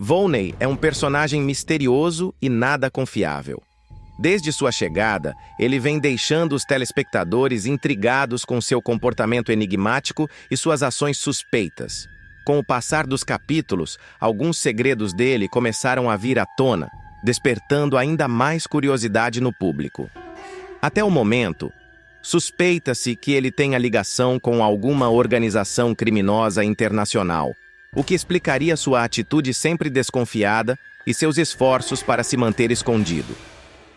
Volney é um personagem misterioso e nada confiável. Desde sua chegada, ele vem deixando os telespectadores intrigados com seu comportamento enigmático e suas ações suspeitas. Com o passar dos capítulos, alguns segredos dele começaram a vir à tona, despertando ainda mais curiosidade no público. Até o momento, suspeita-se que ele tenha ligação com alguma organização criminosa internacional, o que explicaria sua atitude sempre desconfiada e seus esforços para se manter escondido.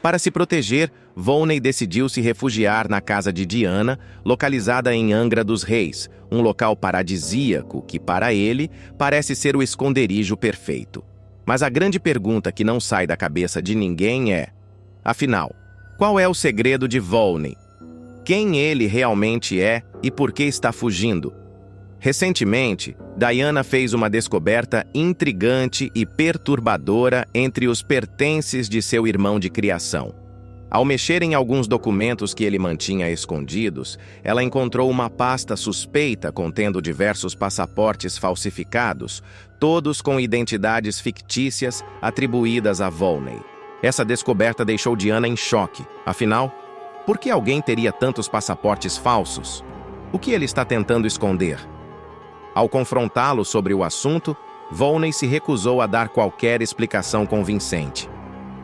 Para se proteger, Volney decidiu se refugiar na casa de Diana, localizada em Angra dos Reis, um local paradisíaco que, para ele, parece ser o esconderijo perfeito. Mas a grande pergunta que não sai da cabeça de ninguém é: afinal, qual é o segredo de Volney? Quem ele realmente é e por que está fugindo? Recentemente, Diana fez uma descoberta intrigante e perturbadora entre os pertences de seu irmão de criação. Ao mexer em alguns documentos que ele mantinha escondidos, ela encontrou uma pasta suspeita contendo diversos passaportes falsificados, todos com identidades fictícias atribuídas a Volney. Essa descoberta deixou Diana em choque. Afinal, por que alguém teria tantos passaportes falsos? O que ele está tentando esconder? Ao confrontá-lo sobre o assunto, Volney se recusou a dar qualquer explicação convincente.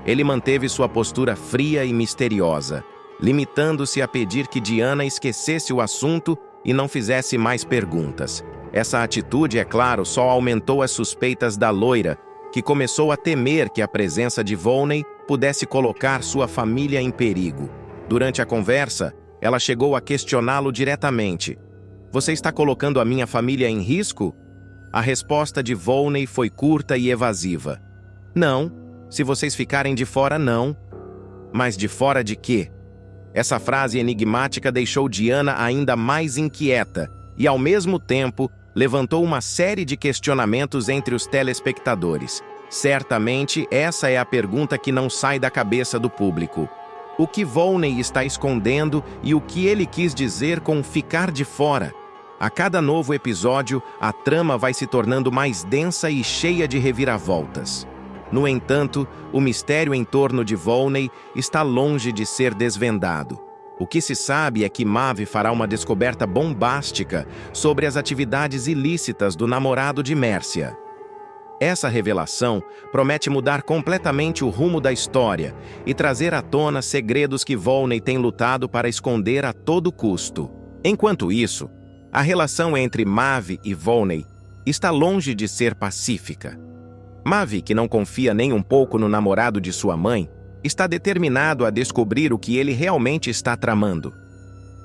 Ele manteve sua postura fria e misteriosa, limitando-se a pedir que Diana esquecesse o assunto e não fizesse mais perguntas. Essa atitude, é claro, só aumentou as suspeitas da loira, que começou a temer que a presença de Volney pudesse colocar sua família em perigo. Durante a conversa, ela chegou a questioná-lo diretamente: "Você está colocando a minha família em risco?" A resposta de Volney foi curta e evasiva: "Não, se vocês ficarem de fora, não." Mas de fora de quê? Essa frase enigmática deixou Diana ainda mais inquieta e, ao mesmo tempo, levantou uma série de questionamentos entre os telespectadores. Certamente, essa é a pergunta que não sai da cabeça do público. O que Volney está escondendo e o que ele quis dizer com ficar de fora? A cada novo episódio, a trama vai se tornando mais densa e cheia de reviravoltas. No entanto, o mistério em torno de Volney está longe de ser desvendado. O que se sabe é que Maeve fará uma descoberta bombástica sobre as atividades ilícitas do namorado de Mércia. Essa revelação promete mudar completamente o rumo da história e trazer à tona segredos que Volney tem lutado para esconder a todo custo. Enquanto isso, a relação entre Maeve e Volney está longe de ser pacífica. Maeve, que não confia nem um pouco no namorado de sua mãe, está determinado a descobrir o que ele realmente está tramando.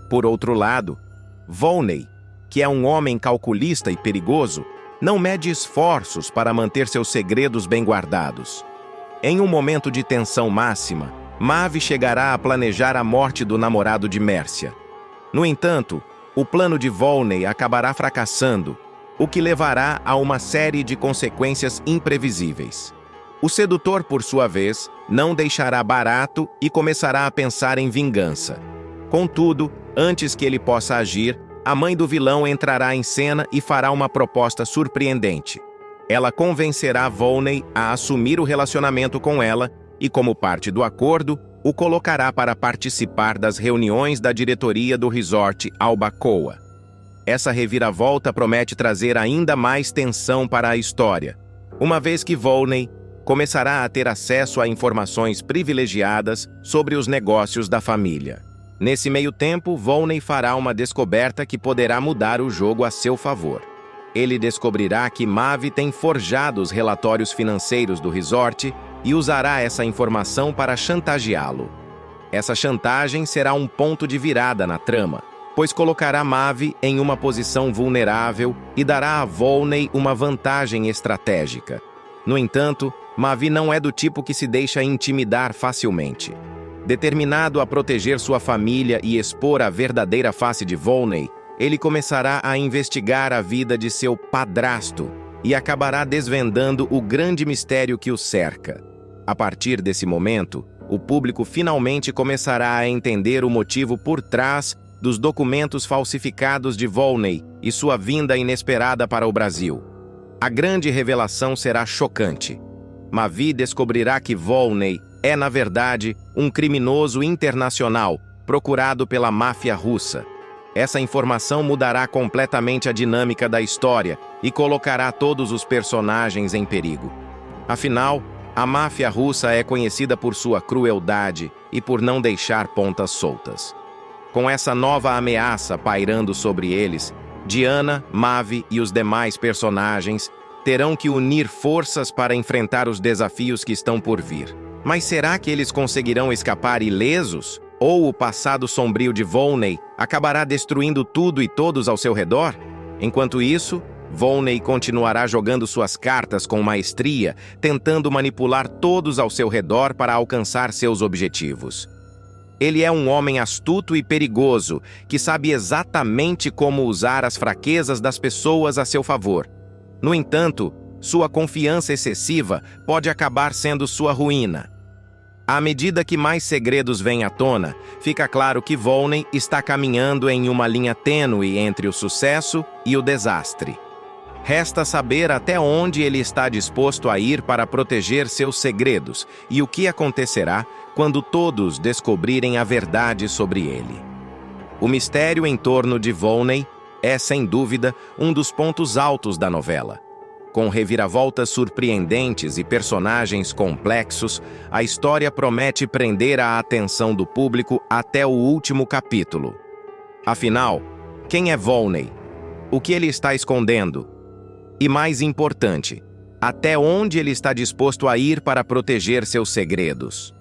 Por outro lado, Volney, que é um homem calculista e perigoso, não mede esforços para manter seus segredos bem guardados. Em um momento de tensão máxima, Maeve chegará a planejar a morte do namorado de Mércia. No entanto, o plano de Volney acabará fracassando, o que levará a uma série de consequências imprevisíveis. O sedutor, por sua vez, não deixará barato e começará a pensar em vingança. Contudo, antes que ele possa agir, a mãe do vilão entrará em cena e fará uma proposta surpreendente. Ela convencerá Volney a assumir o relacionamento com ela e, como parte do acordo, o colocará para participar das reuniões da diretoria do resort Albacoa. Essa reviravolta promete trazer ainda mais tensão para a história, uma vez que Volney começará a ter acesso a informações privilegiadas sobre os negócios da família. Nesse meio tempo, Volney fará uma descoberta que poderá mudar o jogo a seu favor. Ele descobrirá que Maeve tem forjado os relatórios financeiros do resort e usará essa informação para chantageá-lo. Essa chantagem será um ponto de virada na trama, pois colocará Maeve em uma posição vulnerável e dará a Volney uma vantagem estratégica. No entanto, Maeve não é do tipo que se deixa intimidar facilmente. Determinado a proteger sua família e expor a verdadeira face de Volney, ele começará a investigar a vida de seu padrasto e acabará desvendando o grande mistério que o cerca. A partir desse momento, o público finalmente começará a entender o motivo por trás dos documentos falsificados de Volney e sua vinda inesperada para o Brasil. A grande revelação será chocante. Mavi descobrirá que Volney é, na verdade, um criminoso internacional procurado pela máfia russa. Essa informação mudará completamente a dinâmica da história e colocará todos os personagens em perigo. Afinal, a máfia russa é conhecida por sua crueldade e por não deixar pontas soltas. Com essa nova ameaça pairando sobre eles, Diana, Mavi e os demais personagens terão que unir forças para enfrentar os desafios que estão por vir. Mas será que eles conseguirão escapar ilesos? Ou o passado sombrio de Volney acabará destruindo tudo e todos ao seu redor? Enquanto isso, Volney continuará jogando suas cartas com maestria, tentando manipular todos ao seu redor para alcançar seus objetivos. Ele é um homem astuto e perigoso, que sabe exatamente como usar as fraquezas das pessoas a seu favor. No entanto, sua confiança excessiva pode acabar sendo sua ruína. À medida que mais segredos vêm à tona, fica claro que Volney está caminhando em uma linha tênue entre o sucesso e o desastre. Resta saber até onde ele está disposto a ir para proteger seus segredos e o que acontecerá quando todos descobrirem a verdade sobre ele. O mistério em torno de Volney é, sem dúvida, um dos pontos altos da novela. Com reviravoltas surpreendentes e personagens complexos, a história promete prender a atenção do público até o último capítulo. Afinal, quem é Volney? O que ele está escondendo? E mais importante, até onde ele está disposto a ir para proteger seus segredos?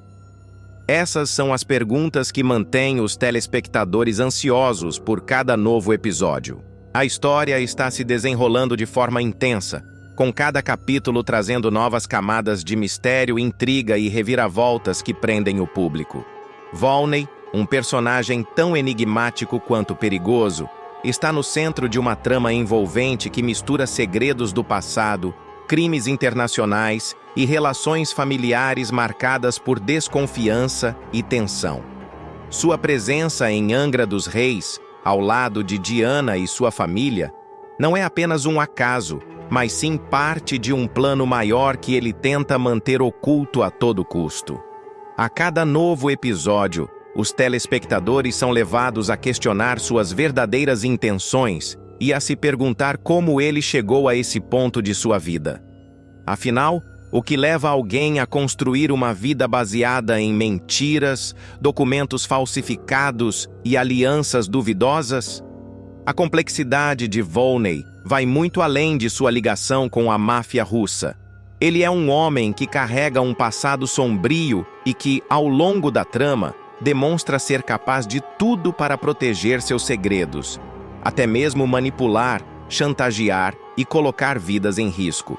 Essas são as perguntas que mantêm os telespectadores ansiosos por cada novo episódio. A história está se desenrolando de forma intensa, com cada capítulo trazendo novas camadas de mistério, intriga e reviravoltas que prendem o público. Volney, um personagem tão enigmático quanto perigoso, está no centro de uma trama envolvente que mistura segredos do passado, crimes internacionais e relações familiares marcadas por desconfiança e tensão. Sua presença em Angra dos Reis, ao lado de Diana e sua família, não é apenas um acaso, mas sim parte de um plano maior que ele tenta manter oculto a todo custo. A cada novo episódio, os telespectadores são levados a questionar suas verdadeiras intenções e a se perguntar como ele chegou a esse ponto de sua vida. Afinal, o que leva alguém a construir uma vida baseada em mentiras, documentos falsificados e alianças duvidosas? A complexidade de Volney vai muito além de sua ligação com a máfia russa. Ele é um homem que carrega um passado sombrio e que, ao longo da trama, demonstra ser capaz de tudo para proteger seus segredos, até mesmo manipular, chantagear e colocar vidas em risco.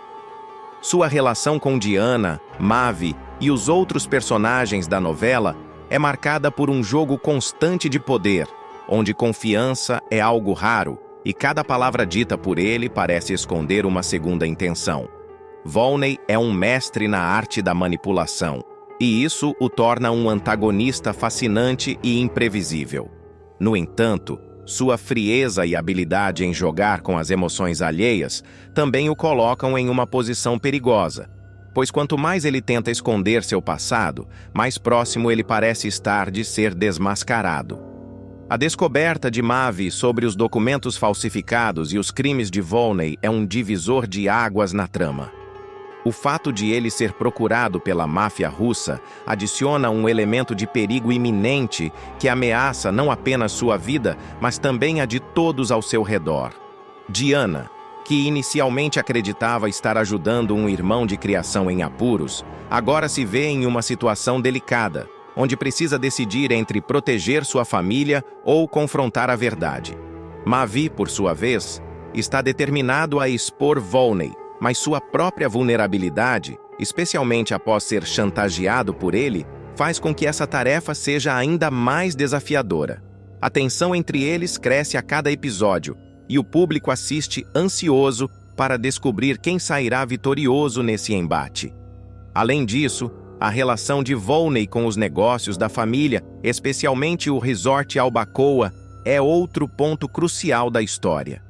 Sua relação com Diana, Mavi e os outros personagens da novela é marcada por um jogo constante de poder, onde confiança é algo raro e cada palavra dita por ele parece esconder uma segunda intenção. Volney é um mestre na arte da manipulação, e isso o torna um antagonista fascinante e imprevisível. No entanto, sua frieza e habilidade em jogar com as emoções alheias também o colocam em uma posição perigosa, pois quanto mais ele tenta esconder seu passado, mais próximo ele parece estar de ser desmascarado. A descoberta de Mavi sobre os documentos falsificados e os crimes de Volney é um divisor de águas na trama. O fato de ele ser procurado pela máfia russa adiciona um elemento de perigo iminente que ameaça não apenas sua vida, mas também a de todos ao seu redor. Diana, que inicialmente acreditava estar ajudando um irmão de criação em apuros, agora se vê em uma situação delicada, onde precisa decidir entre proteger sua família ou confrontar a verdade. Mavi, por sua vez, está determinado a expor Volney, mas sua própria vulnerabilidade, especialmente após ser chantageado por ele, faz com que essa tarefa seja ainda mais desafiadora. A tensão entre eles cresce a cada episódio, e o público assiste ansioso para descobrir quem sairá vitorioso nesse embate. Além disso, a relação de Volney com os negócios da família, especialmente o Resort Albacoa, é outro ponto crucial da história.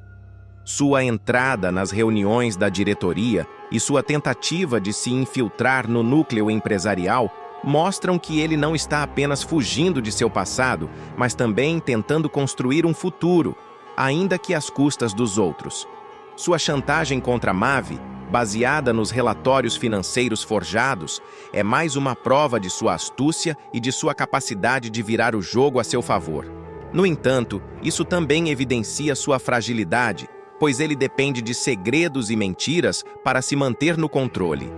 Sua entrada nas reuniões da diretoria e sua tentativa de se infiltrar no núcleo empresarial mostram que ele não está apenas fugindo de seu passado, mas também tentando construir um futuro, ainda que às custas dos outros. Sua chantagem contra Mavi, baseada nos relatórios financeiros forjados, é mais uma prova de sua astúcia e de sua capacidade de virar o jogo a seu favor. No entanto, isso também evidencia sua fragilidade, pois ele depende de segredos e mentiras para se manter no controle.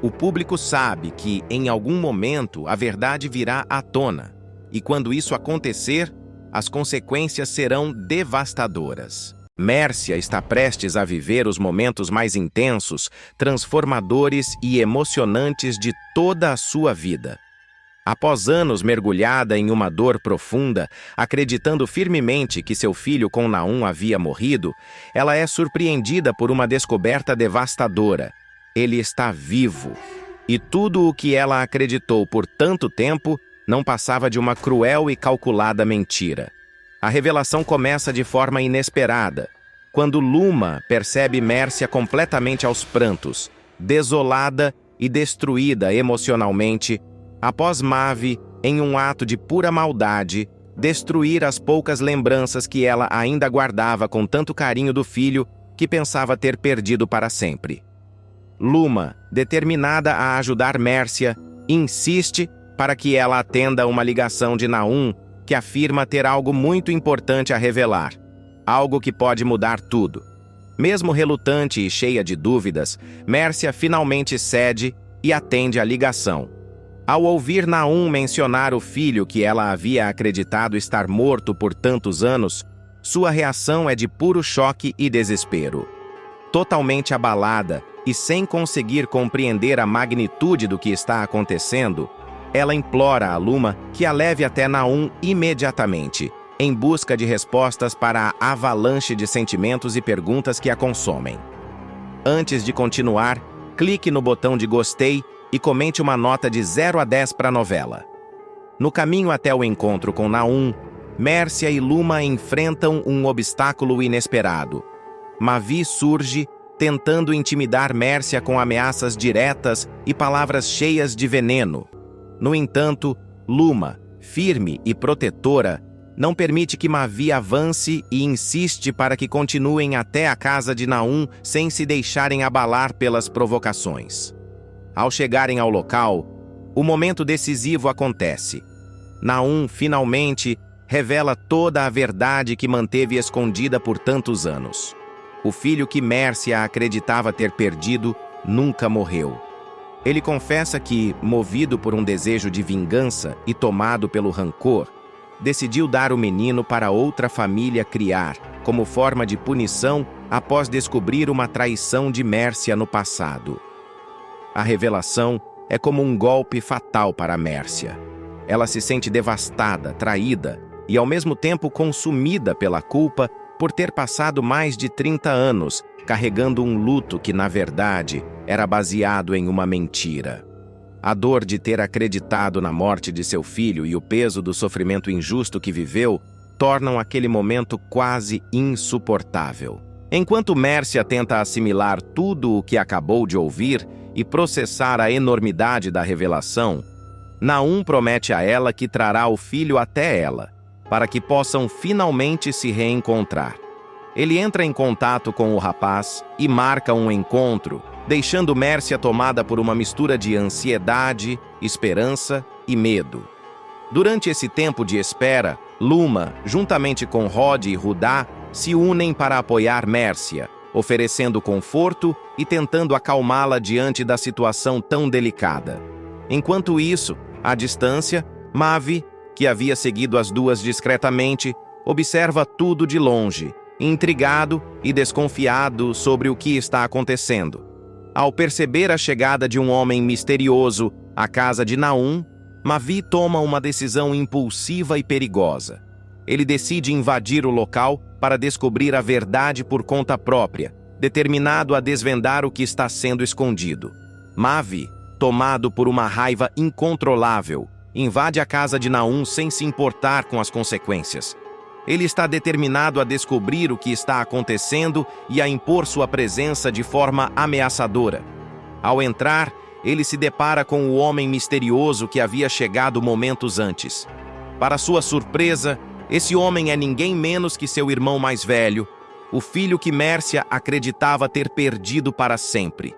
O público sabe que, em algum momento, a verdade virá à tona, e quando isso acontecer, as consequências serão devastadoras. Mércia está prestes a viver os momentos mais intensos, transformadores e emocionantes de toda a sua vida. Após anos mergulhada em uma dor profunda, acreditando firmemente que seu filho com Naum havia morrido, ela é surpreendida por uma descoberta devastadora. Ele está vivo. E tudo o que ela acreditou por tanto tempo não passava de uma cruel e calculada mentira. A revelação começa de forma inesperada, quando Luma percebe Mércia completamente aos prantos, desolada e destruída emocionalmente, após Mavi, em um ato de pura maldade, destruir as poucas lembranças que ela ainda guardava com tanto carinho do filho que pensava ter perdido para sempre. Luma, determinada a ajudar Mércia, insiste para que ela atenda uma ligação de Naum que afirma ter algo muito importante a revelar, algo que pode mudar tudo. Mesmo relutante e cheia de dúvidas, Mércia finalmente cede e atende a ligação. Ao ouvir Naum mencionar o filho que ela havia acreditado estar morto por tantos anos, sua reação é de puro choque e desespero. Totalmente abalada e sem conseguir compreender a magnitude do que está acontecendo, ela implora a Luma que a leve até Naum imediatamente, em busca de respostas para a avalanche de sentimentos e perguntas que a consomem. Antes de continuar, clique no botão de gostei e comente uma nota de 0 a 10 para a novela. No caminho até o encontro com Naum, Mércia e Luma enfrentam um obstáculo inesperado. Mavi surge, tentando intimidar Mércia com ameaças diretas e palavras cheias de veneno. No entanto, Luma, firme e protetora, não permite que Mavi avance e insiste para que continuem até a casa de Naum sem se deixarem abalar pelas provocações. Ao chegarem ao local, o momento decisivo acontece. Naum, finalmente, revela toda a verdade que manteve escondida por tantos anos. O filho que Mércia acreditava ter perdido nunca morreu. Ele confessa que, movido por um desejo de vingança e tomado pelo rancor, decidiu dar o menino para outra família criar, como forma de punição após descobrir uma traição de Mércia no passado. A revelação é como um golpe fatal para Mércia. Ela se sente devastada, traída e, ao mesmo tempo, consumida pela culpa por ter passado mais de 30 anos carregando um luto que, na verdade, era baseado em uma mentira. A dor de ter acreditado na morte de seu filho e o peso do sofrimento injusto que viveu tornam aquele momento quase insuportável. Enquanto Mércia tenta assimilar tudo o que acabou de ouvir e processar a enormidade da revelação, Naum promete a ela que trará o filho até ela, para que possam finalmente se reencontrar. Ele entra em contato com o rapaz e marca um encontro, deixando Mércia tomada por uma mistura de ansiedade, esperança e medo. Durante esse tempo de espera, Luma, juntamente com Rod e Rudá, se unem para apoiar Mércia, oferecendo conforto e tentando acalmá-la diante da situação tão delicada. Enquanto isso, à distância, Mavi, que havia seguido as duas discretamente, observa tudo de longe, intrigado e desconfiado sobre o que está acontecendo. Ao perceber a chegada de um homem misterioso à casa de Naum, Mavi toma uma decisão impulsiva e perigosa. Ele decide invadir o local para descobrir a verdade por conta própria, determinado a desvendar o que está sendo escondido. Mavi, tomado por uma raiva incontrolável, invade a casa de Naum sem se importar com as consequências. Ele está determinado a descobrir o que está acontecendo e a impor sua presença de forma ameaçadora. Ao entrar, ele se depara com o homem misterioso que havia chegado momentos antes. Para sua surpresa, esse homem é ninguém menos que seu irmão mais velho, o filho que Mércia acreditava ter perdido para sempre.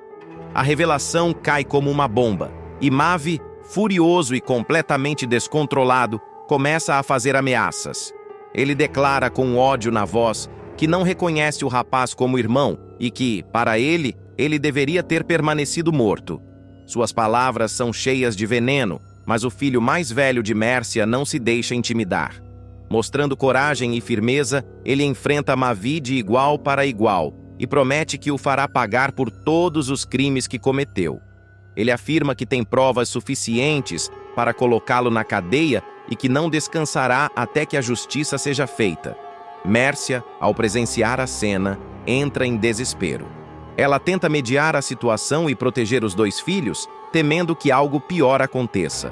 A revelação cai como uma bomba, e Mavi, furioso e completamente descontrolado, começa a fazer ameaças. Ele declara com ódio na voz que não reconhece o rapaz como irmão e que, para ele deveria ter permanecido morto. Suas palavras são cheias de veneno, mas o filho mais velho de Mércia não se deixa intimidar. Mostrando coragem e firmeza, ele enfrenta Mavi de igual para igual e promete que o fará pagar por todos os crimes que cometeu. Ele afirma que tem provas suficientes para colocá-lo na cadeia e que não descansará até que a justiça seja feita. Mércia, ao presenciar a cena, entra em desespero. Ela tenta mediar a situação e proteger os dois filhos, temendo que algo pior aconteça.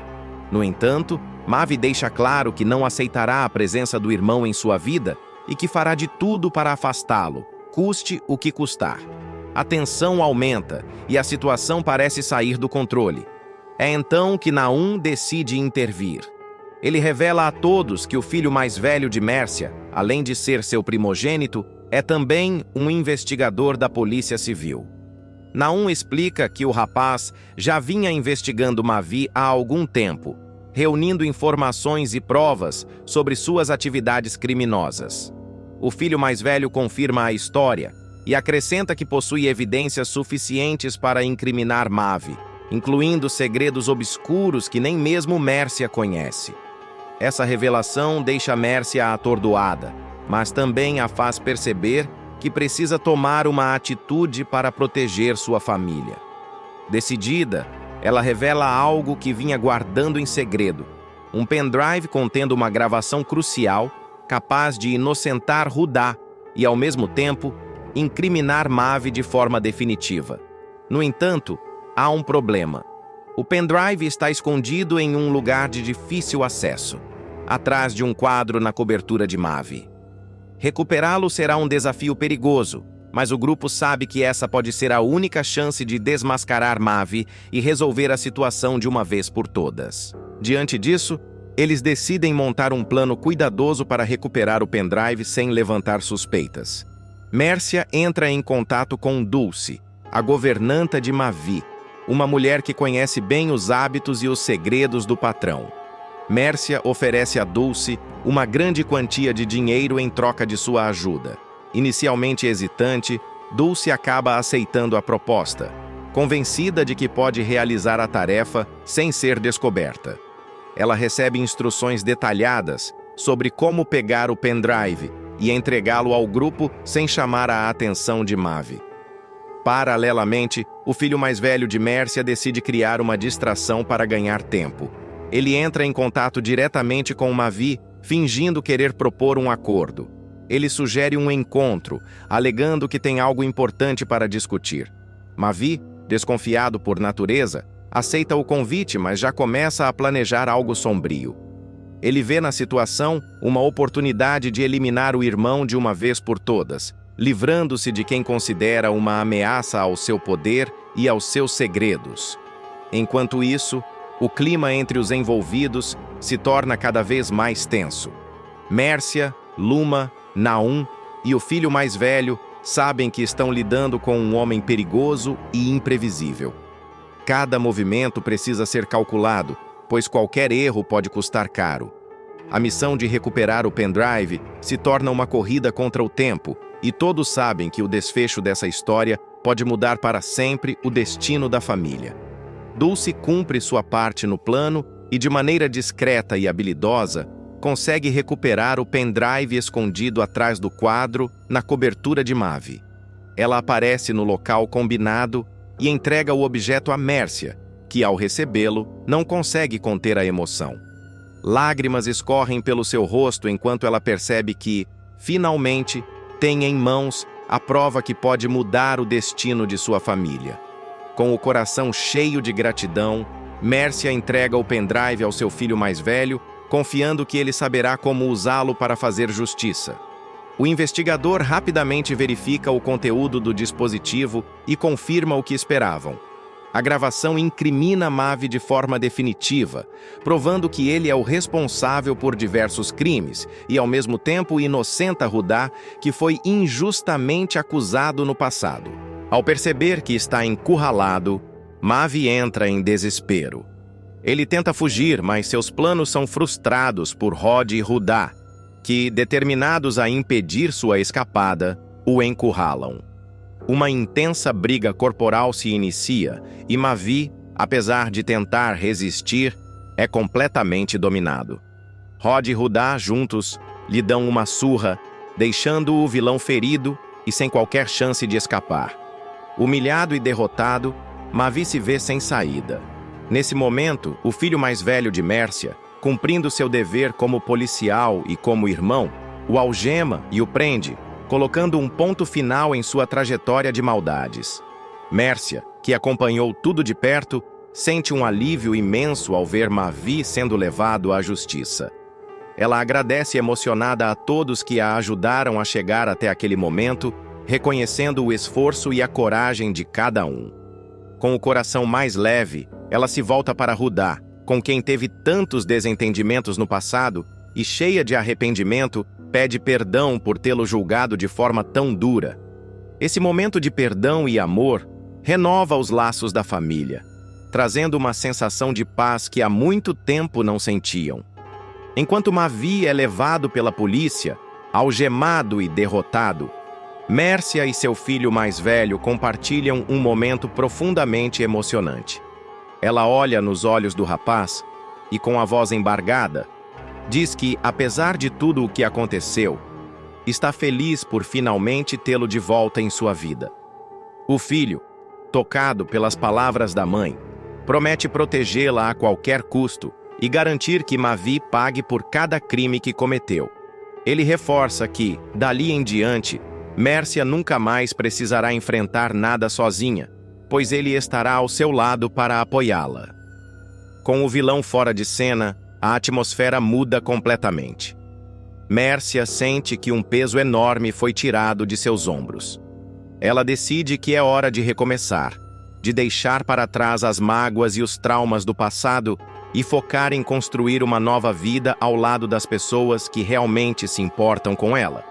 No entanto, Mavi deixa claro que não aceitará a presença do irmão em sua vida e que fará de tudo para afastá-lo, custe o que custar. A tensão aumenta e a situação parece sair do controle. É então que Naum decide intervir. Ele revela a todos que o filho mais velho de Mércia, além de ser seu primogênito, é também um investigador da Polícia Civil. Naum explica que o rapaz já vinha investigando Mavi há algum tempo, reunindo informações e provas sobre suas atividades criminosas. O filho mais velho confirma a história e acrescenta que possui evidências suficientes para incriminar Mavi, incluindo segredos obscuros que nem mesmo Mércia conhece. Essa revelação deixa Mércia atordoada, mas também a faz perceber que precisa tomar uma atitude para proteger sua família. Decidida, ela revela algo que vinha guardando em segredo, um pendrive contendo uma gravação crucial, capaz de inocentar Rudá e, ao mesmo tempo, incriminar Mavi de forma definitiva. No entanto, há um problema. O pendrive está escondido em um lugar de difícil acesso, atrás de um quadro na cobertura de Mavi. Recuperá-lo será um desafio perigoso, mas o grupo sabe que essa pode ser a única chance de desmascarar Mavi e resolver a situação de uma vez por todas. Diante disso, eles decidem montar um plano cuidadoso para recuperar o pendrive sem levantar suspeitas. Mércia entra em contato com Dulce, a governanta de Mavi, uma mulher que conhece bem os hábitos e os segredos do patrão. Mércia oferece a Dulce uma grande quantia de dinheiro em troca de sua ajuda. Inicialmente hesitante, Dulce acaba aceitando a proposta, convencida de que pode realizar a tarefa sem ser descoberta. Ela recebe instruções detalhadas sobre como pegar o pendrive e entregá-lo ao grupo sem chamar a atenção de Mavi. Paralelamente, o filho mais velho de Mércia decide criar uma distração para ganhar tempo. Ele entra em contato diretamente com Mavi, fingindo querer propor um acordo. Ele sugere um encontro, alegando que tem algo importante para discutir. Mavi, desconfiado por natureza, aceita o convite, mas já começa a planejar algo sombrio. Ele vê na situação uma oportunidade de eliminar o irmão de uma vez por todas, livrando-se de quem considera uma ameaça ao seu poder e aos seus segredos. Enquanto isso, o clima entre os envolvidos se torna cada vez mais tenso. Mércia, Luma, Naum e o filho mais velho sabem que estão lidando com um homem perigoso e imprevisível. Cada movimento precisa ser calculado, pois qualquer erro pode custar caro. A missão de recuperar o pendrive se torna uma corrida contra o tempo, e todos sabem que o desfecho dessa história pode mudar para sempre o destino da família. Dulce cumpre sua parte no plano e, de maneira discreta e habilidosa, consegue recuperar o pendrive escondido atrás do quadro na cobertura de Mavi. Ela aparece no local combinado e entrega o objeto a Mércia, que, ao recebê-lo, não consegue conter a emoção. Lágrimas escorrem pelo seu rosto enquanto ela percebe que, finalmente, tem em mãos a prova que pode mudar o destino de sua família. Com o coração cheio de gratidão, Mércia entrega o pendrive ao seu filho mais velho, confiando que ele saberá como usá-lo para fazer justiça. O investigador rapidamente verifica o conteúdo do dispositivo e confirma o que esperavam. A gravação incrimina Mavi de forma definitiva, provando que ele é o responsável por diversos crimes e, ao mesmo tempo, inocenta Rudá, que foi injustamente acusado no passado. Ao perceber que está encurralado, Mavi entra em desespero. Ele tenta fugir, mas seus planos são frustrados por Rod e Rudá, que, determinados a impedir sua escapada, o encurralam. Uma intensa briga corporal se inicia e Mavi, apesar de tentar resistir, é completamente dominado. Rod e Rudá, juntos, lhe dão uma surra, deixando o vilão ferido e sem qualquer chance de escapar. Humilhado e derrotado, Mavi se vê sem saída. Nesse momento, o filho mais velho de Mércia, cumprindo seu dever como policial e como irmão, o algema e o prende, colocando um ponto final em sua trajetória de maldades. Mércia, que acompanhou tudo de perto, sente um alívio imenso ao ver Mavi sendo levado à justiça. Ela agradece emocionada a todos que a ajudaram a chegar até aquele momento, reconhecendo o esforço e a coragem de cada um. Com o coração mais leve, ela se volta para Rudá, com quem teve tantos desentendimentos no passado, e cheia de arrependimento, pede perdão por tê-lo julgado de forma tão dura. Esse momento de perdão e amor renova os laços da família, trazendo uma sensação de paz que há muito tempo não sentiam. Enquanto Mavi é levado pela polícia, algemado e derrotado, Mércia e seu filho mais velho compartilham um momento profundamente emocionante. Ela olha nos olhos do rapaz e, com a voz embargada, diz que, apesar de tudo o que aconteceu, está feliz por finalmente tê-lo de volta em sua vida. O filho, tocado pelas palavras da mãe, promete protegê-la a qualquer custo e garantir que Mavi pague por cada crime que cometeu. Ele reforça que, dali em diante, Mércia nunca mais precisará enfrentar nada sozinha, pois ele estará ao seu lado para apoiá-la. Com o vilão fora de cena, a atmosfera muda completamente. Mércia sente que um peso enorme foi tirado de seus ombros. Ela decide que é hora de recomeçar, de deixar para trás as mágoas e os traumas do passado e focar em construir uma nova vida ao lado das pessoas que realmente se importam com ela.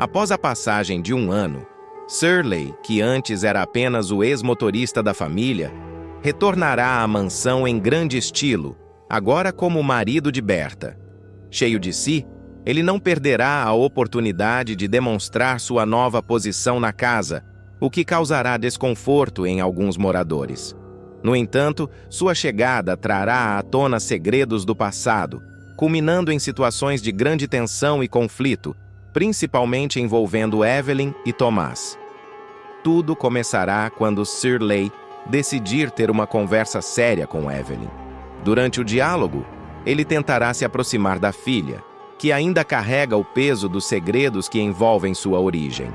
Após a passagem de um ano, Shirley, que antes era apenas o ex-motorista da família, retornará à mansão em grande estilo, agora como marido de Berta. Cheio de si, ele não perderá a oportunidade de demonstrar sua nova posição na casa, o que causará desconforto em alguns moradores. No entanto, sua chegada trará à tona segredos do passado, culminando em situações de grande tensão e conflito, principalmente envolvendo Evelyn e Tomás. Tudo começará quando Shirley decidir ter uma conversa séria com Evelyn. Durante o diálogo, ele tentará se aproximar da filha, que ainda carrega o peso dos segredos que envolvem sua origem.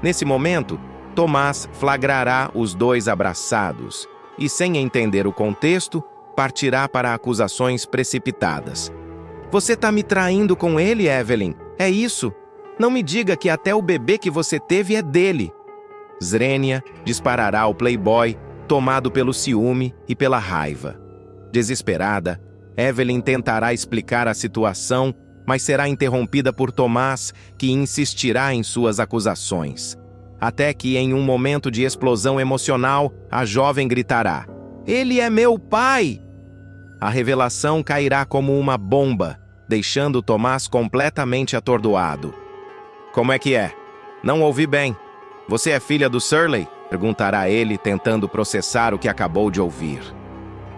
Nesse momento, Tomás flagrará os dois abraçados e, sem entender o contexto, partirá para acusações precipitadas. "Você está me traindo com ele, Evelyn? É isso? Não me diga que até o bebê que você teve é dele." Zrenia disparará ao playboy, tomado pelo ciúme e pela raiva. Desesperada, Evelyn tentará explicar a situação, mas será interrompida por Tomás, que insistirá em suas acusações. Até que, em um momento de explosão emocional, a jovem gritará: "Ele é meu pai!" A revelação cairá como uma bomba, deixando Tomás completamente atordoado. "Como é que é? Não ouvi bem. Você é filha do Shirley?" perguntará ele, tentando processar o que acabou de ouvir.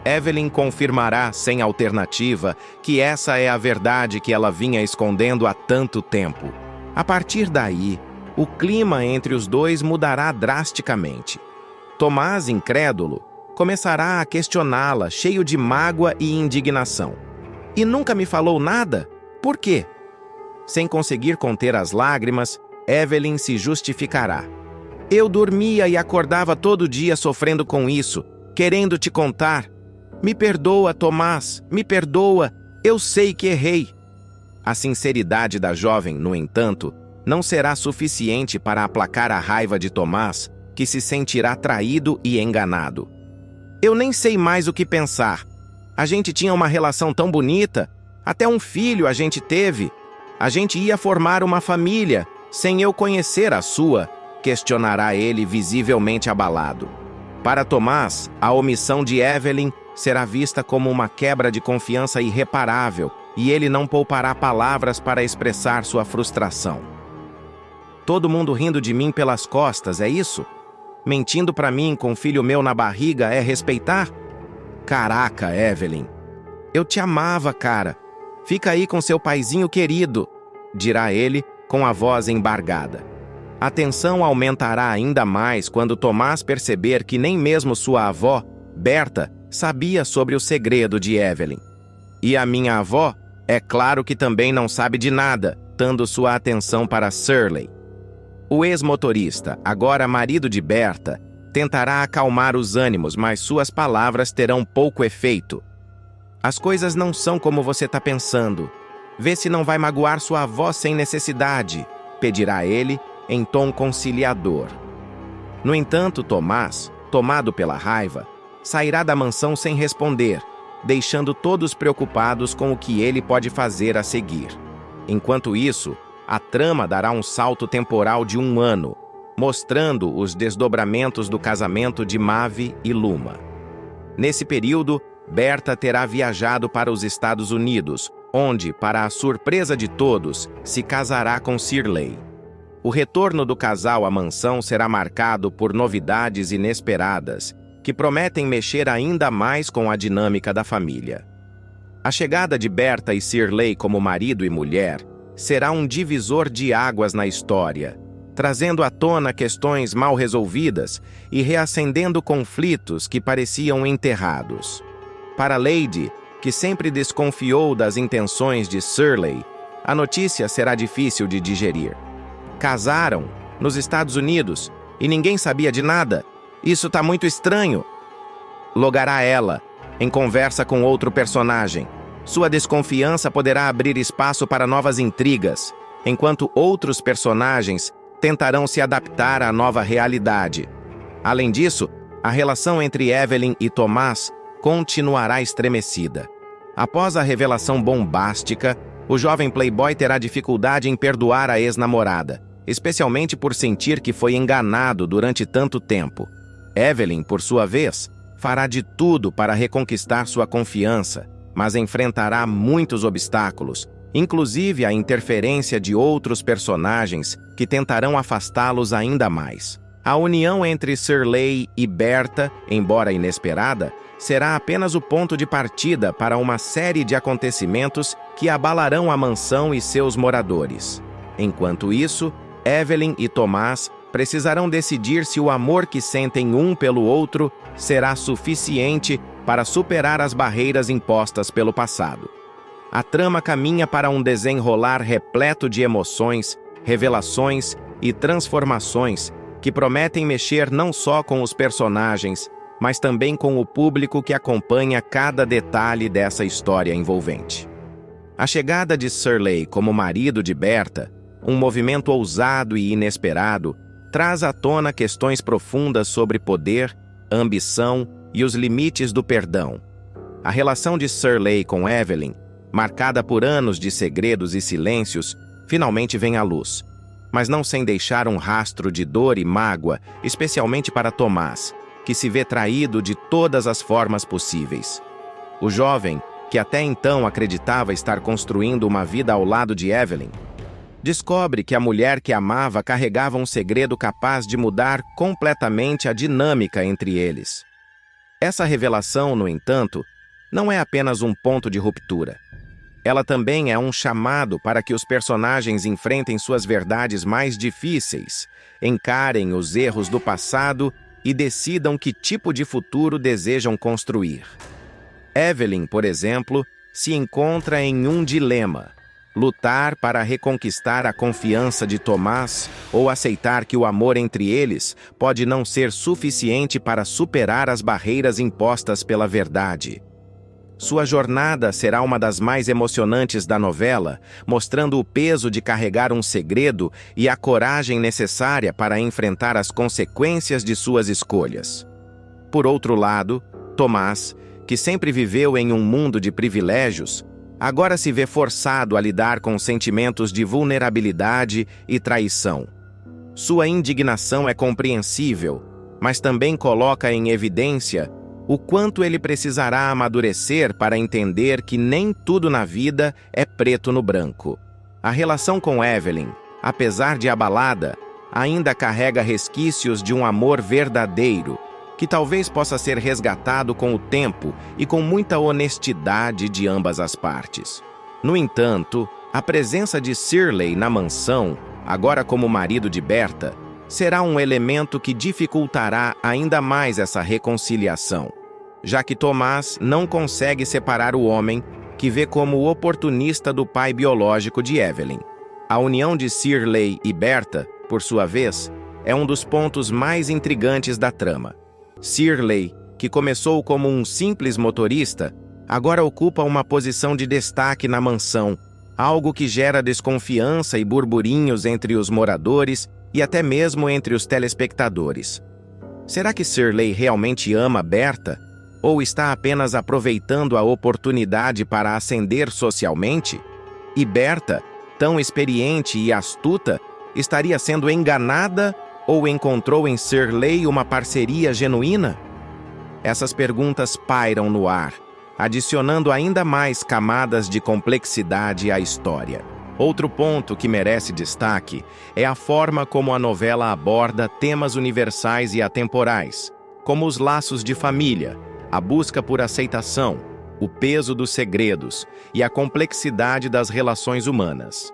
Evelyn confirmará, sem alternativa, que essa é a verdade que ela vinha escondendo há tanto tempo. A partir daí, o clima entre os dois mudará drasticamente. Tomás, incrédulo, começará a questioná-la, cheio de mágoa e indignação. "E nunca me falou nada? Por quê?" Sem conseguir conter as lágrimas, Evelyn se justificará. "Eu dormia e acordava todo dia sofrendo com isso, querendo te contar. Me perdoa, Tomás, me perdoa. Eu sei que errei. A sinceridade da jovem, no entanto, não será suficiente para aplacar a raiva de Tomás, que se sentirá traído e enganado. Eu nem sei mais o que pensar. A gente tinha uma relação tão bonita, até um filho a gente teve. A gente ia formar uma família, sem eu conhecer a sua, questionará ele visivelmente abalado. Para Tomás, a omissão de Evelyn será vista como uma quebra de confiança irreparável, e ele não poupará palavras para expressar sua frustração. Todo mundo rindo de mim pelas costas, é isso? Mentindo para mim com filho meu na barriga é respeitar? Caraca, Evelyn. Eu te amava, cara. Fica aí com seu paizinho querido, dirá ele com a voz embargada. A tensão aumentará ainda mais quando Tomás perceber que nem mesmo sua avó, Berta, sabia sobre o segredo de Evelyn. E a minha avó, é claro que também não sabe de nada, dando sua atenção para Shirley. O ex-motorista, agora marido de Berta, tentará acalmar os ânimos, mas suas palavras terão pouco efeito. As coisas não são como você está pensando. Vê se não vai magoar sua avó sem necessidade, pedirá ele em tom conciliador. No entanto, Tomás, tomado pela raiva, sairá da mansão sem responder, deixando todos preocupados com o que ele pode fazer a seguir. Enquanto isso, a trama dará um salto temporal de 1 ano, mostrando os desdobramentos do casamento de Maeve e Luma. Nesse período, Berta terá viajado para os Estados Unidos, onde, para a surpresa de todos, se casará com Shirley. O retorno do casal à mansão será marcado por novidades inesperadas, que prometem mexer ainda mais com a dinâmica da família. A chegada de Berta e Shirley como marido e mulher será um divisor de águas na história, trazendo à tona questões mal resolvidas e reacendendo conflitos que pareciam enterrados. Para Lady, que sempre desconfiou das intenções de Shirley, a notícia será difícil de digerir. Casaram nos Estados Unidos e ninguém sabia de nada. Isso tá muito estranho. Logará ela, em conversa com outro personagem. Sua desconfiança poderá abrir espaço para novas intrigas, enquanto outros personagens tentarão se adaptar à nova realidade. Além disso, a relação entre Evelyn e Tomás continuará estremecida. Após a revelação bombástica, o jovem playboy terá dificuldade em perdoar a ex-namorada, especialmente por sentir que foi enganado durante tanto tempo. Evelyn, por sua vez, fará de tudo para reconquistar sua confiança, mas enfrentará muitos obstáculos, inclusive a interferência de outros personagens que tentarão afastá-los ainda mais. A união entre Shirley e Berta, embora inesperada, será apenas o ponto de partida para uma série de acontecimentos que abalarão a mansão e seus moradores. Enquanto isso, Evelyn e Tomás precisarão decidir se o amor que sentem um pelo outro será suficiente para superar as barreiras impostas pelo passado. A trama caminha para um desenrolar repleto de emoções, revelações e transformações que prometem mexer não só com os personagens, mas também com o público que acompanha cada detalhe dessa história envolvente. A chegada de Shirley como marido de Berta, um movimento ousado e inesperado, traz à tona questões profundas sobre poder, ambição e os limites do perdão. A relação de Shirley com Evelyn, marcada por anos de segredos e silêncios, finalmente vem à luz, mas não sem deixar um rastro de dor e mágoa, especialmente para Tomás, que se vê traído de todas as formas possíveis. O jovem, que até então acreditava estar construindo uma vida ao lado de Evelyn, descobre que a mulher que amava carregava um segredo capaz de mudar completamente a dinâmica entre eles. Essa revelação, no entanto, não é apenas um ponto de ruptura. Ela também é um chamado para que os personagens enfrentem suas verdades mais difíceis, encarem os erros do passado e decidam que tipo de futuro desejam construir. Evelyn, por exemplo, se encontra em um dilema: lutar para reconquistar a confiança de Tomás ou aceitar que o amor entre eles pode não ser suficiente para superar as barreiras impostas pela verdade. Sua jornada será uma das mais emocionantes da novela, mostrando o peso de carregar um segredo e a coragem necessária para enfrentar as consequências de suas escolhas. Por outro lado, Tomás, que sempre viveu em um mundo de privilégios, agora se vê forçado a lidar com sentimentos de vulnerabilidade e traição. Sua indignação é compreensível, mas também coloca em evidência o quanto ele precisará amadurecer para entender que nem tudo na vida é preto no branco. A relação com Evelyn, apesar de abalada, ainda carrega resquícios de um amor verdadeiro, que talvez possa ser resgatado com o tempo e com muita honestidade de ambas as partes. No entanto, a presença de Shirley na mansão, agora como marido de Berta, será um elemento que dificultará ainda mais essa reconciliação, já que Tomás não consegue separar o homem que vê como o oportunista do pai biológico de Evelyn. A união de Shirley e Berta, por sua vez, é um dos pontos mais intrigantes da trama. Shirley, que começou como um simples motorista, agora ocupa uma posição de destaque na mansão, algo que gera desconfiança e burburinhos entre os moradores e até mesmo entre os telespectadores. Será que Shirley realmente ama Berta? Ou está apenas aproveitando a oportunidade para ascender socialmente? E Berta, tão experiente e astuta, estaria sendo enganada ou encontrou em Shirley uma parceria genuína? Essas perguntas pairam no ar, adicionando ainda mais camadas de complexidade à história. Outro ponto que merece destaque é a forma como a novela aborda temas universais e atemporais, como os laços de família, a busca por aceitação, o peso dos segredos e a complexidade das relações humanas.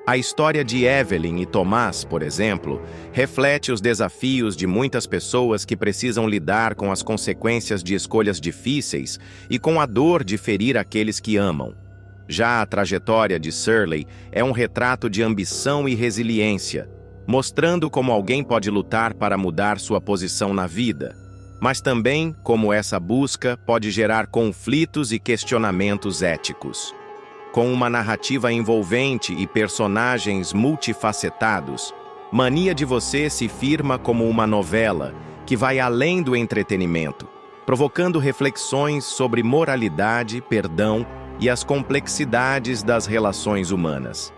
A história de Evelyn e Tomás, por exemplo, reflete os desafios de muitas pessoas que precisam lidar com as consequências de escolhas difíceis e com a dor de ferir aqueles que amam. Já a trajetória de Shirley é um retrato de ambição e resiliência, mostrando como alguém pode lutar para mudar sua posição na vida, mas também como essa busca pode gerar conflitos e questionamentos éticos. Com uma narrativa envolvente e personagens multifacetados, Mania de Você se firma como uma novela que vai além do entretenimento, provocando reflexões sobre moralidade, perdão e as complexidades das relações humanas.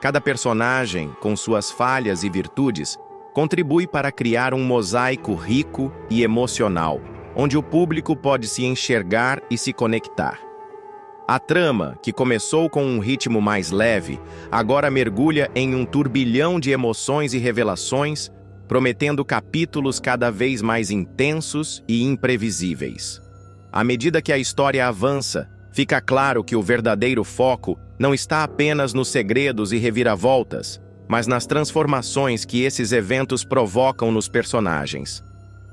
Cada personagem, com suas falhas e virtudes, contribui para criar um mosaico rico e emocional, onde o público pode se enxergar e se conectar. A trama, que começou com um ritmo mais leve, agora mergulha em um turbilhão de emoções e revelações, prometendo capítulos cada vez mais intensos e imprevisíveis. À medida que a história avança, fica claro que o verdadeiro foco não está apenas nos segredos e reviravoltas, mas nas transformações que esses eventos provocam nos personagens.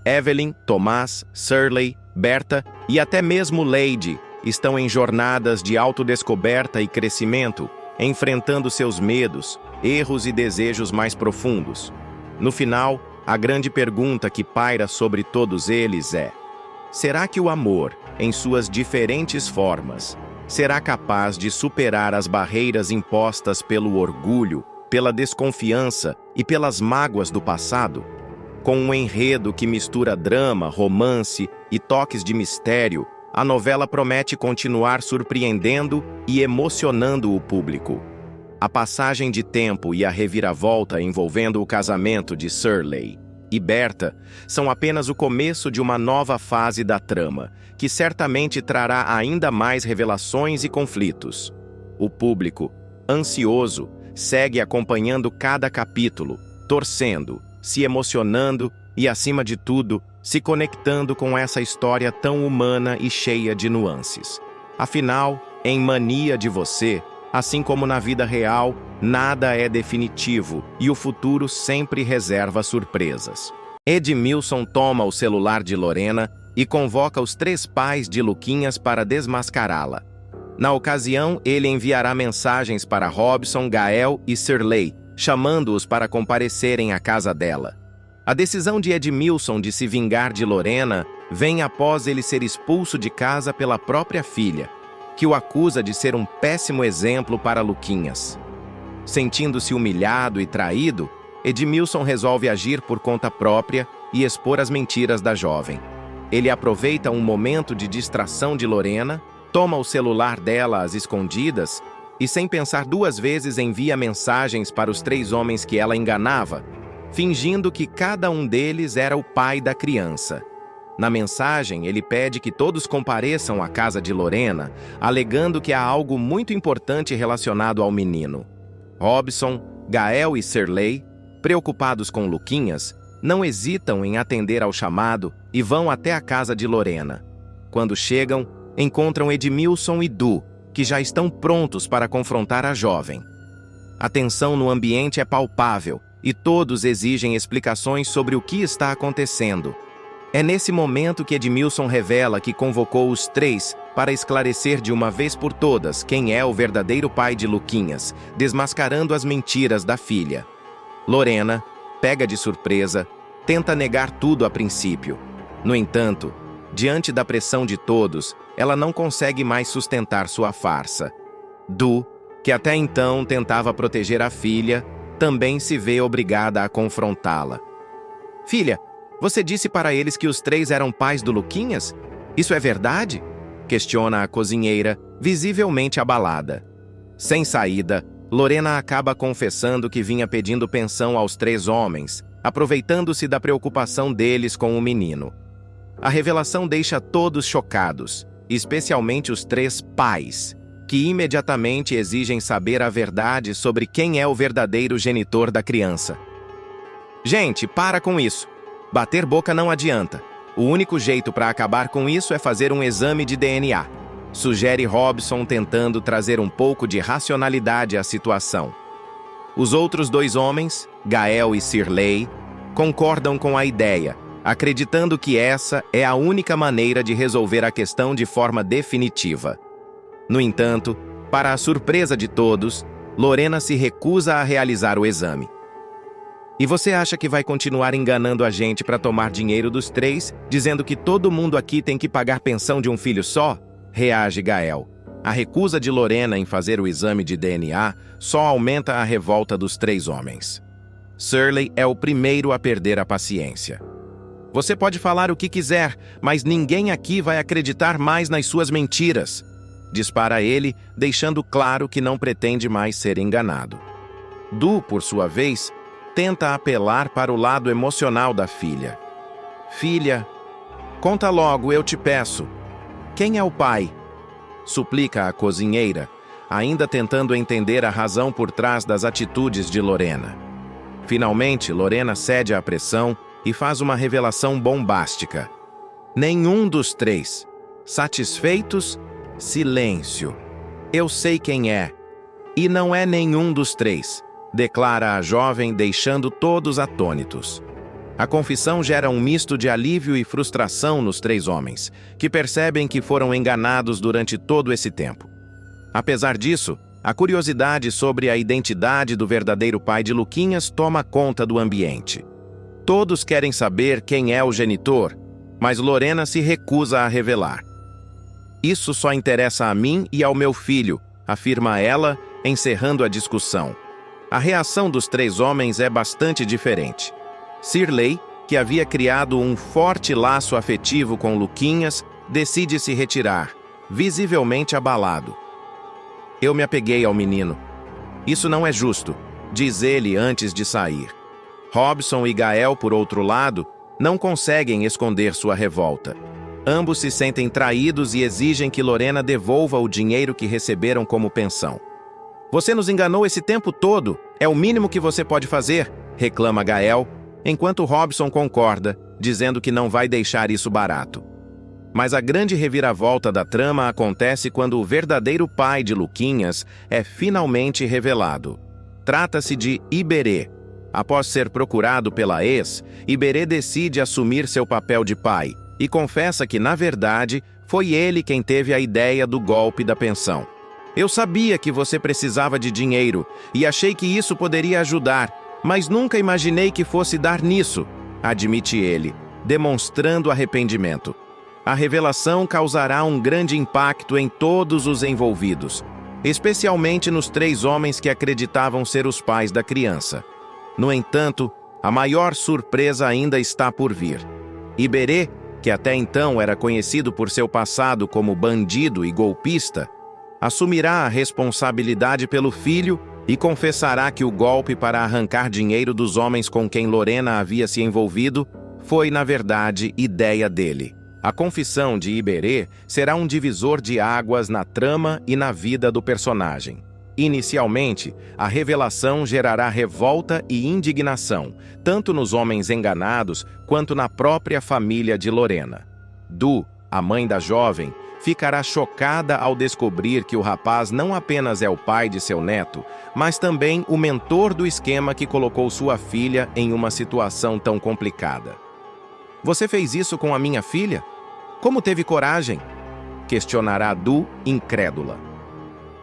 Evelyn, Tomás, Shirley, Berta e até mesmo Lady estão em jornadas de autodescoberta e crescimento, enfrentando seus medos, erros e desejos mais profundos. No final, a grande pergunta que paira sobre todos eles é: será que o amor, em suas diferentes formas, será capaz de superar as barreiras impostas pelo orgulho, pela desconfiança e pelas mágoas do passado? Com um enredo que mistura drama, romance e toques de mistério, a novela promete continuar surpreendendo e emocionando o público. A passagem de tempo e a reviravolta envolvendo o casamento de Shirley e Berta são apenas o começo de uma nova fase da trama, que certamente trará ainda mais revelações e conflitos. O público, ansioso, segue acompanhando cada capítulo, torcendo, se emocionando e, acima de tudo, se conectando com essa história tão humana e cheia de nuances. Afinal, em Mania de Você, assim como na vida real, nada é definitivo e o futuro sempre reserva surpresas. Edmilson toma o celular de Lorena e convoca os 3 pais de Luquinhas para desmascará-la. Na ocasião, ele enviará mensagens para Robson, Gael e Shirley, chamando-os para comparecerem à casa dela. A decisão de Edmilson de se vingar de Lorena vem após ele ser expulso de casa pela própria filha, que o acusa de ser um péssimo exemplo para Luquinhas. Sentindo-se humilhado e traído, Edmilson resolve agir por conta própria e expor as mentiras da jovem. Ele aproveita um momento de distração de Lorena, toma o celular dela às escondidas e, sem pensar duas vezes, envia mensagens para os 3 homens que ela enganava, fingindo que cada um deles era o pai da criança. Na mensagem, ele pede que todos compareçam à casa de Lorena, alegando que há algo muito importante relacionado ao menino. Robson, Gael e Sirley, preocupados com Luquinhas, não hesitam em atender ao chamado e vão até a casa de Lorena. Quando chegam, encontram Edmilson e Du, que já estão prontos para confrontar a jovem. A tensão no ambiente é palpável e todos exigem explicações sobre o que está acontecendo. É nesse momento que Edmilson revela que convocou os 3 para esclarecer de uma vez por todas quem é o verdadeiro pai de Luquinhas, desmascarando as mentiras da filha. Lorena, pega de surpresa, tenta negar tudo a princípio. No entanto, diante da pressão de todos, ela não consegue mais sustentar sua farsa. Du, que até então tentava proteger a filha, também se vê obrigada a confrontá-la. Filha, você disse para eles que os 3 eram pais do Luquinhas? Isso é verdade? Questiona a cozinheira, visivelmente abalada. Sem saída, Lorena acaba confessando que vinha pedindo pensão aos 3 homens, aproveitando-se da preocupação deles com o menino. A revelação deixa todos chocados, especialmente os 3 pais, que imediatamente exigem saber a verdade sobre quem é o verdadeiro genitor da criança. Gente, para com isso. Bater boca não adianta. O único jeito para acabar com isso é fazer um exame de DNA, sugere Robson, tentando trazer um pouco de racionalidade à situação. Os outros 2 homens, Gael e Sirley, concordam com a ideia, acreditando que essa é a única maneira de resolver a questão de forma definitiva. No entanto, para a surpresa de todos, Lorena se recusa a realizar o exame. E você acha que vai continuar enganando a gente para tomar dinheiro dos 3, dizendo que todo mundo aqui tem que pagar pensão de um filho só? Reage Gael. A recusa de Lorena em fazer o exame de DNA só aumenta a revolta dos 3 homens. Sirley é o primeiro a perder a paciência. Você pode falar o que quiser, mas ninguém aqui vai acreditar mais nas suas mentiras, dispara ele, deixando claro que não pretende mais ser enganado. Du, por sua vez, tenta apelar para o lado emocional da filha. Filha, conta logo, eu te peço. Quem é o pai? Suplica a cozinheira, ainda tentando entender a razão por trás das atitudes de Lorena. Finalmente, Lorena cede à pressão e faz uma revelação bombástica. Nenhum dos 3. Satisfeitos? Silêncio. Eu sei quem é. E não é nenhum dos 3. Declara a jovem, deixando todos atônitos. A confissão gera um misto de alívio e frustração nos 3 homens, que percebem que foram enganados durante todo esse tempo. Apesar disso, a curiosidade sobre a identidade do verdadeiro pai de Luquinhas toma conta do ambiente. Todos querem saber quem é o genitor, mas Lorena se recusa a revelar. Isso só interessa a mim e ao meu filho, afirma ela, encerrando a discussão. A reação dos 3 homens é bastante diferente. Sirley, que havia criado um forte laço afetivo com Luquinhas, decide se retirar, visivelmente abalado. Eu me apeguei ao menino. Isso não é justo, diz ele antes de sair. Robson e Gael, por outro lado, não conseguem esconder sua revolta. Ambos se sentem traídos e exigem que Lorena devolva o dinheiro que receberam como pensão. Você nos enganou esse tempo todo, é o mínimo que você pode fazer, reclama Gael, enquanto Robson concorda, dizendo que não vai deixar isso barato. Mas a grande reviravolta da trama acontece quando o verdadeiro pai de Luquinhas é finalmente revelado. Trata-se de Iberê. Após ser procurado pela ex, Iberê decide assumir seu papel de pai e confessa que, na verdade, foi ele quem teve a ideia do golpe da pensão. Eu sabia que você precisava de dinheiro e achei que isso poderia ajudar, mas nunca imaginei que fosse dar nisso, admite ele, demonstrando arrependimento. A revelação causará um grande impacto em todos os envolvidos, especialmente nos 3 homens que acreditavam ser os pais da criança. No entanto, a maior surpresa ainda está por vir. Iberê, que até então era conhecido por seu passado como bandido e golpista, assumirá a responsabilidade pelo filho e confessará que o golpe para arrancar dinheiro dos homens com quem Lorena havia se envolvido foi, na verdade, ideia dele. A confissão de Iberê será um divisor de águas na trama e na vida do personagem. Inicialmente, a revelação gerará revolta e indignação, tanto nos homens enganados quanto na própria família de Lorena. Du, a mãe da jovem, ficará chocada ao descobrir que o rapaz não apenas é o pai de seu neto, mas também o mentor do esquema que colocou sua filha em uma situação tão complicada. "Você fez isso com a minha filha? Como teve coragem?" questionará Du, incrédula.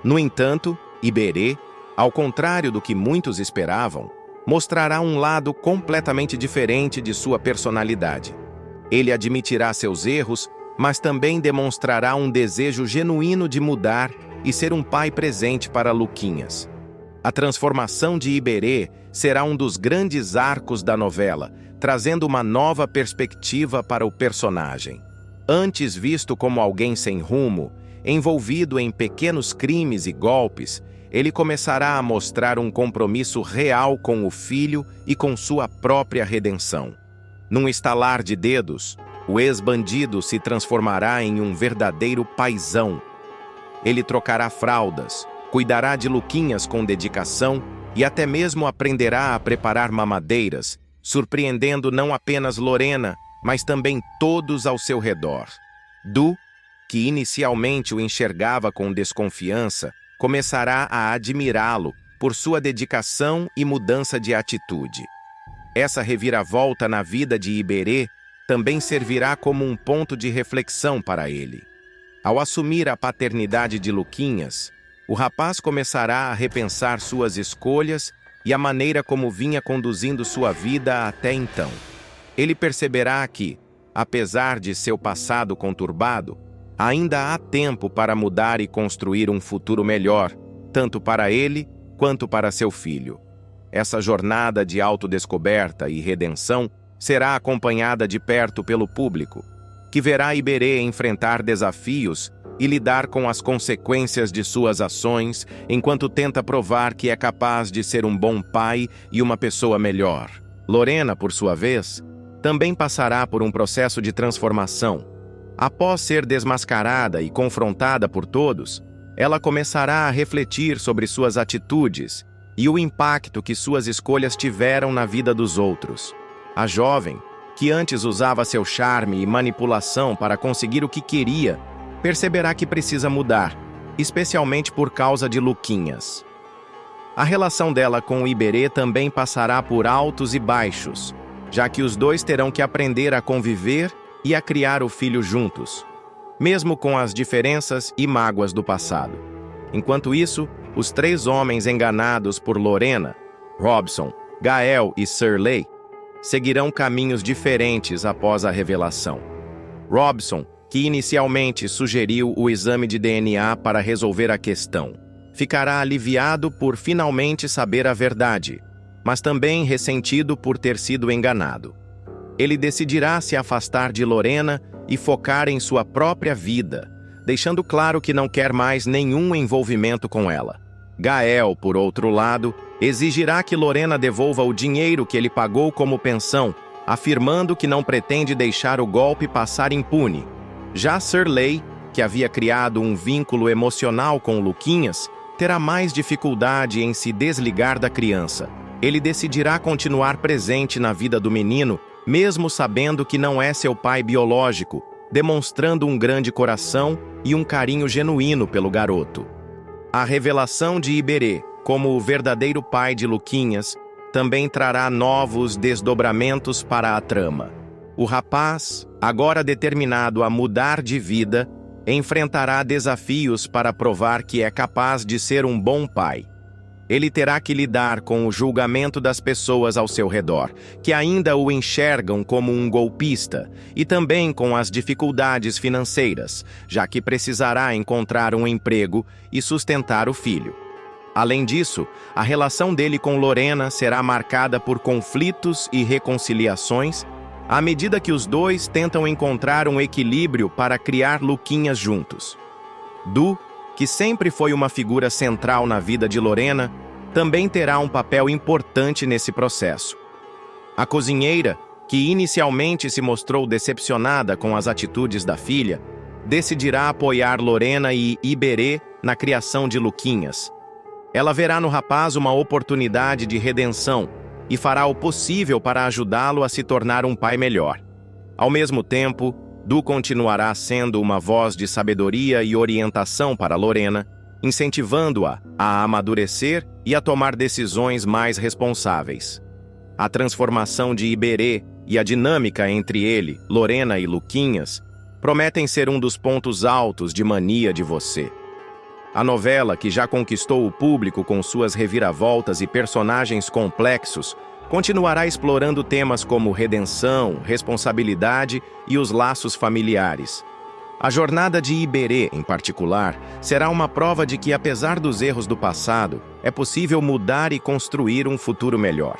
No entanto, Iberê, ao contrário do que muitos esperavam, mostrará um lado completamente diferente de sua personalidade. Ele admitirá seus erros, mas também demonstrará um desejo genuíno de mudar e ser um pai presente para Luquinhas. A transformação de Iberê será um dos grandes arcos da novela, trazendo uma nova perspectiva para o personagem. Antes visto como alguém sem rumo, envolvido em pequenos crimes e golpes, ele começará a mostrar um compromisso real com o filho e com sua própria redenção. Num estalar de dedos, o ex-bandido se transformará em um verdadeiro paizão. Ele trocará fraldas, cuidará de Luquinhas com dedicação e até mesmo aprenderá a preparar mamadeiras, surpreendendo não apenas Lorena, mas também todos ao seu redor. Du, que inicialmente o enxergava com desconfiança, começará a admirá-lo por sua dedicação e mudança de atitude. Essa reviravolta na vida de Iberê também servirá como um ponto de reflexão para ele. Ao assumir a paternidade de Luquinhas, o rapaz começará a repensar suas escolhas e a maneira como vinha conduzindo sua vida até então. Ele perceberá que, apesar de seu passado conturbado, ainda há tempo para mudar e construir um futuro melhor, tanto para ele quanto para seu filho. Essa jornada de autodescoberta e redenção será acompanhada de perto pelo público, que verá Iberê enfrentar desafios e lidar com as consequências de suas ações, enquanto tenta provar que é capaz de ser um bom pai e uma pessoa melhor. Lorena, por sua vez, também passará por um processo de transformação. Após ser desmascarada e confrontada por todos, ela começará a refletir sobre suas atitudes e o impacto que suas escolhas tiveram na vida dos outros. A jovem, que antes usava seu charme e manipulação para conseguir o que queria, perceberá que precisa mudar, especialmente por causa de Luquinhas. A relação dela com o Iberê também passará por altos e baixos, já que os dois terão que aprender a conviver e a criar o filho juntos, mesmo com as diferenças e mágoas do passado. Enquanto isso, os 3 homens enganados por Lorena, Robson, Gael e Shirley, seguirão caminhos diferentes após a revelação. Robson, que inicialmente sugeriu o exame de DNA para resolver a questão, ficará aliviado por finalmente saber a verdade, mas também ressentido por ter sido enganado. Ele decidirá se afastar de Lorena e focar em sua própria vida, deixando claro que não quer mais nenhum envolvimento com ela. Gael, por outro lado, exigirá que Lorena devolva o dinheiro que ele pagou como pensão, afirmando que não pretende deixar o golpe passar impune. Já Shirley, que havia criado um vínculo emocional com Luquinhas, terá mais dificuldade em se desligar da criança. Ele decidirá continuar presente na vida do menino, mesmo sabendo que não é seu pai biológico, demonstrando um grande coração e um carinho genuíno pelo garoto. A revelação de Iberê, como o verdadeiro pai de Luquinhas, também trará novos desdobramentos para a trama. O rapaz, agora determinado a mudar de vida, enfrentará desafios para provar que é capaz de ser um bom pai. Ele terá que lidar com o julgamento das pessoas ao seu redor, que ainda o enxergam como um golpista, e também com as dificuldades financeiras, já que precisará encontrar um emprego e sustentar o filho. Além disso, a relação dele com Lorena será marcada por conflitos e reconciliações, à medida que os dois tentam encontrar um equilíbrio para criar Luquinhas juntos. Du, que sempre foi uma figura central na vida de Lorena, também terá um papel importante nesse processo. A cozinheira, que inicialmente se mostrou decepcionada com as atitudes da filha, decidirá apoiar Lorena e Iberê na criação de Luquinhas. Ela verá no rapaz uma oportunidade de redenção e fará o possível para ajudá-lo a se tornar um pai melhor. Ao mesmo tempo, Du continuará sendo uma voz de sabedoria e orientação para Lorena, incentivando-a a amadurecer e a tomar decisões mais responsáveis. A transformação de Iberê e a dinâmica entre ele, Lorena e Luquinhas prometem ser um dos pontos altos de Mania de Você. A novela, que já conquistou o público com suas reviravoltas e personagens complexos, continuará explorando temas como redenção, responsabilidade e os laços familiares. A jornada de Iberê, em particular, será uma prova de que, apesar dos erros do passado, é possível mudar e construir um futuro melhor.